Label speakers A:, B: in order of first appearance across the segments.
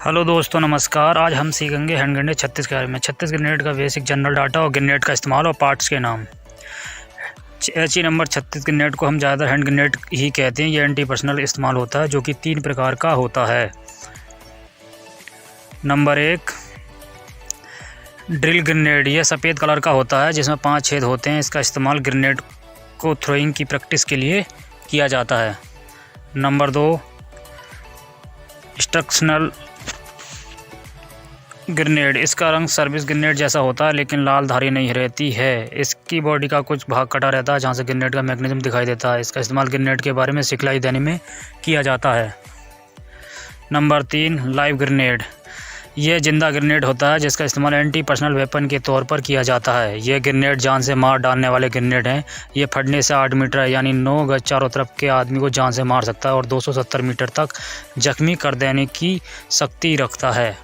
A: Hello दोस्तों, नमस्कार। आज हम सीखेंगे हैंड ग्रेनेड 36 के बारे में। 36 ग्रेनेड का बेसिक जनरल डाटा और ग्रेनेड का इस्तेमाल और पार्ट्स के नाम। HE नंबर 36 ग्रेनेड को हम ज़्यादातर हैंड ग्रेनेड ही कहते हैं। यह एंटी पर्सनल इस्तेमाल होता है, जो कि 3 प्रकार का होता है। Number 1, drill grenade. यह सफ़ेद कलर का होता है, जिसमें 5 छेद होते हैं। इसका इस्तेमाल ग्रेनेड को थ्रोइंग की प्रैक्टिस के लिए किया जाता है। Number 2, instructional grenade. इसका रंग सर्विस ग्रेनेड जैसा होता है, लेकिन लाल धारी नहीं रहती है। इसकी बॉडी का कुछ भाग कटा रहता है, जहाँ से ग्रेनेड का मैकेनिज्म दिखाई देता है। इसका इस्तेमाल ग्रेनेड के बारे में सिखलाई देने में किया जाता है। Number 3, live grenade. यह जिंदा ग्रेनेड होता है, जिसका इस्तेमाल एंटी पर्सनल वेपन के तौर पर किया जाता है। यह ग्रेनेड जान से मार डालने वाले ग्रेनेड हैं। ये फटने से 8 मीटर यानी 9 गज चारों तरफ के आदमी को जान से मार सकता है और 270 मीटर तक जख्मी कर देने की शक्ति रखता है।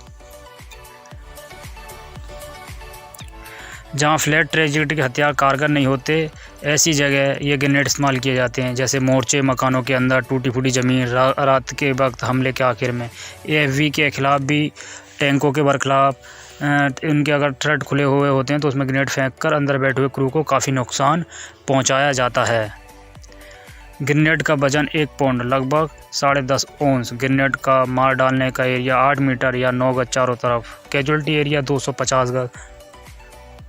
A: जहाँ फ्लैट ट्रेजेक्टरी के हथियार कारगर नहीं होते, ऐसी जगह ये ग्रेनेड इस्तेमाल किए जाते हैं, जैसे मोर्चे, मकानों के अंदर, टूटी फूटी ज़मीन, रात के वक्त हमले के आखिर में। AFV के ख़िलाफ़ भी, टैंकों के बरखिलाफ़ उनके अगर थ्रेड खुले हुए होते हैं तो उसमें ग्रेनेड फेंक कर अंदर बैठे हुए क्रू को काफ़ी नुकसान पहुंचाया जाता है। ग्रेनेड का वजन 1 पाउंड लगभग 10.5 औंस। ग्रेनेड का मार डालने का एरिया 8 मीटर या 9 गज चारों तरफ। कैजुअल्टी एरिया 250 गज।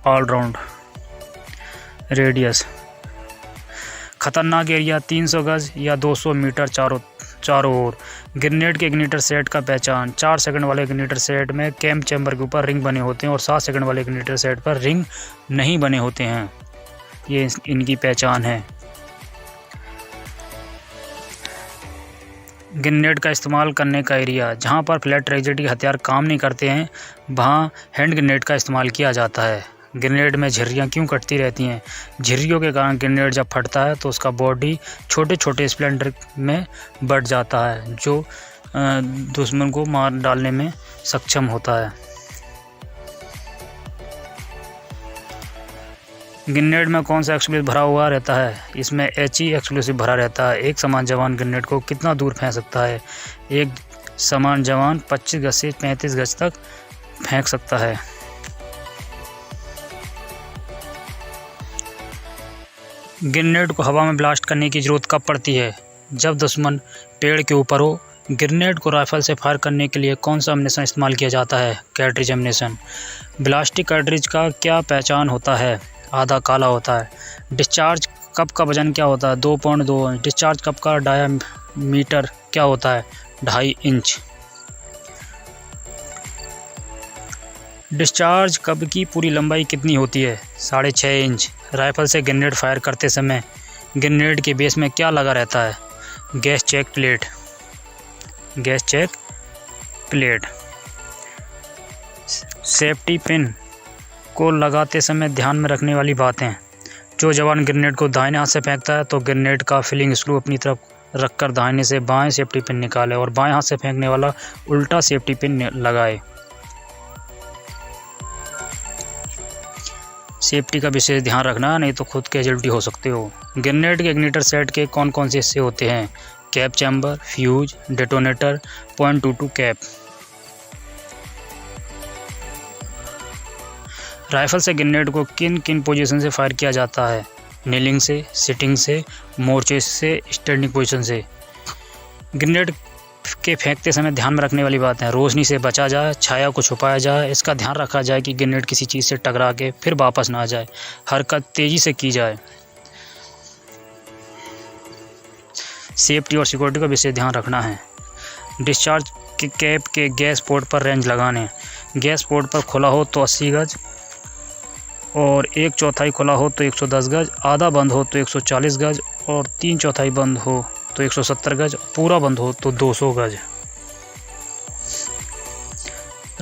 A: ऑलराउंड रेडियस खतरनाक एरिया 300 गज या 200 मीटर चारों ओर। ग्रेनेड के इग्निटर सेट का पहचान। 4 सेकंड वाले इग्निटर सेट में कैंप चैम्बर के ऊपर रिंग बने होते हैं और 7 सेकंड वाले इग्निटर सेट पर रिंग नहीं बने होते हैं। ये इनकी पहचान है। ग्रेनेड का इस्तेमाल करने का एरिया। जहाँ पर फ्लैट ट्रेजेक्टरी हथियार काम नहीं करते हैं, वहाँ हैंड ग्रेनेड का इस्तेमाल किया जाता है। ग्रेनेड में झिर्रियाँ क्यों कटती रहती हैं? झिर्रियों के कारण ग्रेनेड जब फटता है तो उसका बॉडी छोटे छोटे स्प्लेंडर में बढ़ जाता है, जो दुश्मन को मार डालने में सक्षम होता है। ग्रेनेड में कौन सा एक्सप्लोसिव भरा हुआ रहता है? इसमें HE एक्सप्लोसिव भरा रहता है। एक समान जवान ग्रेनेड को कितना दूर फेंक सकता है? एक समान जवान 25 गज से 35 गज तक फेंक सकता है। ग्रेनेड को हवा में ब्लास्ट करने की ज़रूरत कब पड़ती है? जब दुश्मन पेड़ के ऊपर हो। ग्रेनेड को राइफल से फायर करने के लिए कौन सा एम्युनिशन इस्तेमाल किया जाता है? कैट्रिज एम्युनिशन। ब्लास्टिक कैट्रिज का क्या पहचान होता है? आधा काला होता है। डिस्चार्ज कप का वजन क्या होता है? 2 पाउंड 2 औंस। डिस्चार्ज कप का डायामीटर क्या होता है? 2.5 इंच। डिस्चार्ज कप की पूरी लंबाई कितनी होती है? 6.5 इंच। राइफल से ग्रेनेड फायर करते समय ग्रेनेड के बेस में क्या लगा रहता है? Gas check plate. Gas check plate. Safety pin को लगाते समय ध्यान में रखने वाली बातें। जो जवान ग्रेनेड को दाहिने हाथ से फेंकता है तो ग्रेनेड का फिलिंग स्क्रू अपनी तरफ रखकर दाहिने से बाएं सेफ्टी पिन निकाले और बाएं हाथ से फेंकने वाला उल्टा सेफ्टी पिन लगाए। सेफ्टी का विशेष ध्यान रखना, नहीं तो खुद कैजुअल्टी हो सकते हो। ग्रेनेड के इग्निटर सेट के कौन कौन से हिस्से होते हैं? Cap chamber, fuse, detonator, .22 cap. Rifle से ग्रेनेड को किन किन पोजीशन से फायर किया जाता है? नीलिंग से, सिटिंग से, मोर्चे से, स्टैंडिंग पोजीशन से। ग्रेनेड के फेंकते समय ध्यान में रखने वाली बात है, रोशनी से बचा जाए, छाया को छुपाया जाए। इसका ध्यान रखा जाए कि ग्रेनेड किसी चीज़ से टकरा के फिर वापस ना आ जाए। हरकत तेज़ी से की जाए। सेफ्टी और सिक्योरिटी का विशेष ध्यान रखना है। डिस्चार्ज के कैप के गैस पोर्ट पर रेंज लगाने। गैस पोर्ट पर खुला हो तो 80 गज और 1/4 खुला हो तो 110 गज, आधा बंद हो तो 140 गज और 3/4 बंद हो तो 170 गज, पूरा बंद हो तो 200 गज।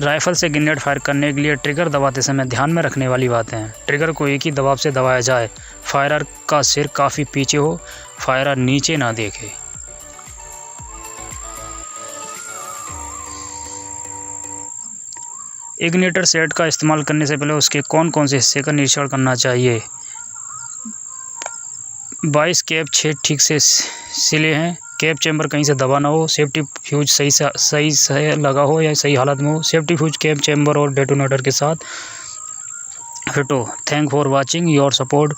A: राइफल से ग्रेनेड फायर करने के लिए ट्रिगर दबाते समय ध्यान में रखने वाली बातें हैं। ट्रिगर को एक ही दबाव से दबाया जाए। फायरर का सिर काफ़ी पीछे हो, फायरर नीचे ना देखे। इग्निटर सेट का इस्तेमाल करने से पहले उसके कौन कौन से हिस्से का निरीक्षण करना चाहिए? 22 कैप छेद ठीक से सिले हैं? कैप चैम्बर कहीं से दबा ना हो, सेफ्टी फ्यूज सही से लगा हो या सही हालत में हो। सेफ्टी फ्यूज कैप चैम्बर और डेटोनेटर के साथ फिट हो। Thank for watching your support.